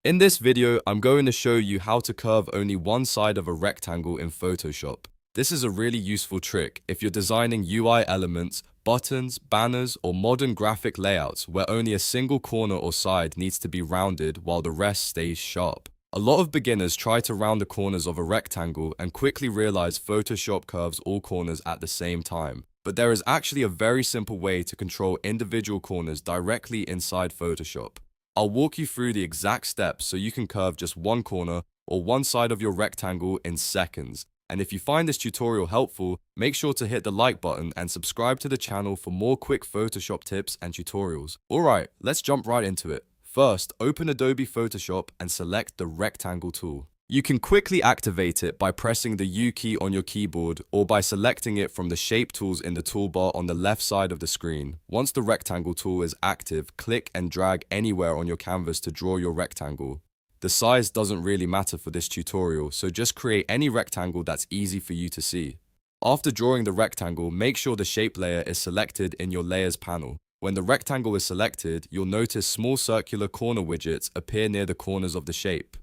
In this video, I'm going to show you how to curve only one side of a rectangle in Photoshop. This is a really useful trick if you're designing UI elements, buttons, banners, or modern graphic layouts where only a single corner or side needs to be rounded while the rest stays sharp. A lot of beginners try to round the corners of a rectangle and quickly realize Photoshop curves all corners at the same time. But there is actually a very simple way to control individual corners directly inside Photoshop. I'll walk you through the exact steps so you can curve just one corner or one side of your rectangle in seconds. And if you find this tutorial helpful, make sure to hit the like button and subscribe to the channel for more quick Photoshop tips and tutorials. Alright, let's jump right into it. First, open Adobe Photoshop and select the rectangle tool. You can quickly activate it by pressing the U key on your keyboard or by selecting it from the shape tools in the toolbar on the left side of the screen. Once the rectangle tool is active, click and drag anywhere on your canvas to draw your rectangle. The size doesn't really matter for this tutorial, so just create any rectangle that's easy for you to see. After drawing the rectangle, make sure the shape layer is selected in your Layers panel. When the rectangle is selected, you'll notice small circular corner widgets appear near the corners of the shape.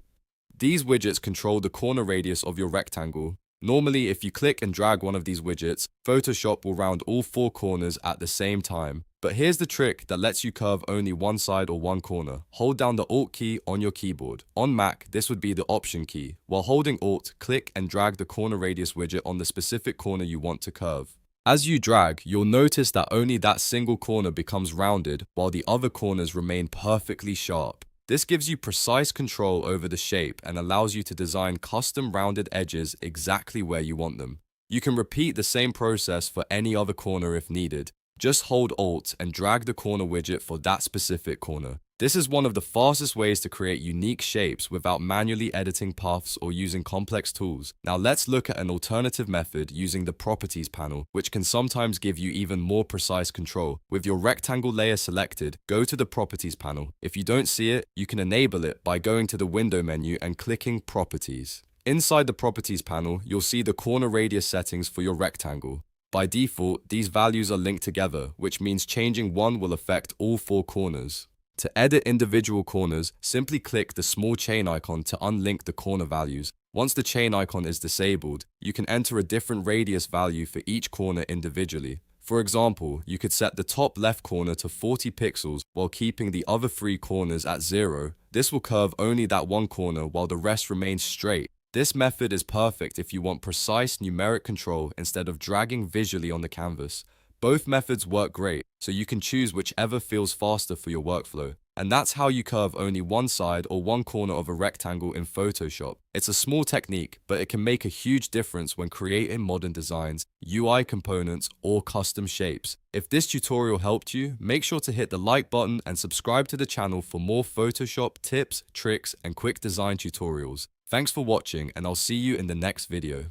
These widgets control the corner radius of your rectangle. Normally, if you click and drag one of these widgets, Photoshop will round all four corners at the same time. But here's the trick that lets you curve only one side or one corner. Hold down the Alt key on your keyboard. On Mac, this would be the Option key. While holding Alt, click and drag the corner radius widget on the specific corner you want to curve. As you drag, you'll notice that only that single corner becomes rounded, while the other corners remain perfectly sharp. This gives you precise control over the shape and allows you to design custom rounded edges exactly where you want them. You can repeat the same process for any other corner if needed. Just hold Alt and drag the corner widget for that specific corner. This is one of the fastest ways to create unique shapes without manually editing paths or using complex tools. Now let's look at an alternative method using the Properties panel, which can sometimes give you even more precise control. With your rectangle layer selected, go to the Properties panel. If you don't see it, you can enable it by going to the Window menu and clicking Properties. Inside the Properties panel, you'll see the corner radius settings for your rectangle. By default, these values are linked together, which means changing one will affect all four corners. To edit individual corners, simply click the small chain icon to unlink the corner values. Once the chain icon is disabled, you can enter a different radius value for each corner individually. For example, you could set the top left corner to 40 pixels while keeping the other three corners at 0. This will curve only that one corner while the rest remains straight. This method is perfect if you want precise numeric control instead of dragging visually on the canvas. Both methods work great, so you can choose whichever feels faster for your workflow. And that's how you curve only one side or one corner of a rectangle in Photoshop. It's a small technique, but it can make a huge difference when creating modern designs, UI components, or custom shapes. If this tutorial helped you, make sure to hit the like button and subscribe to the channel for more Photoshop tips, tricks, and quick design tutorials. Thanks for watching, and I'll see you in the next video.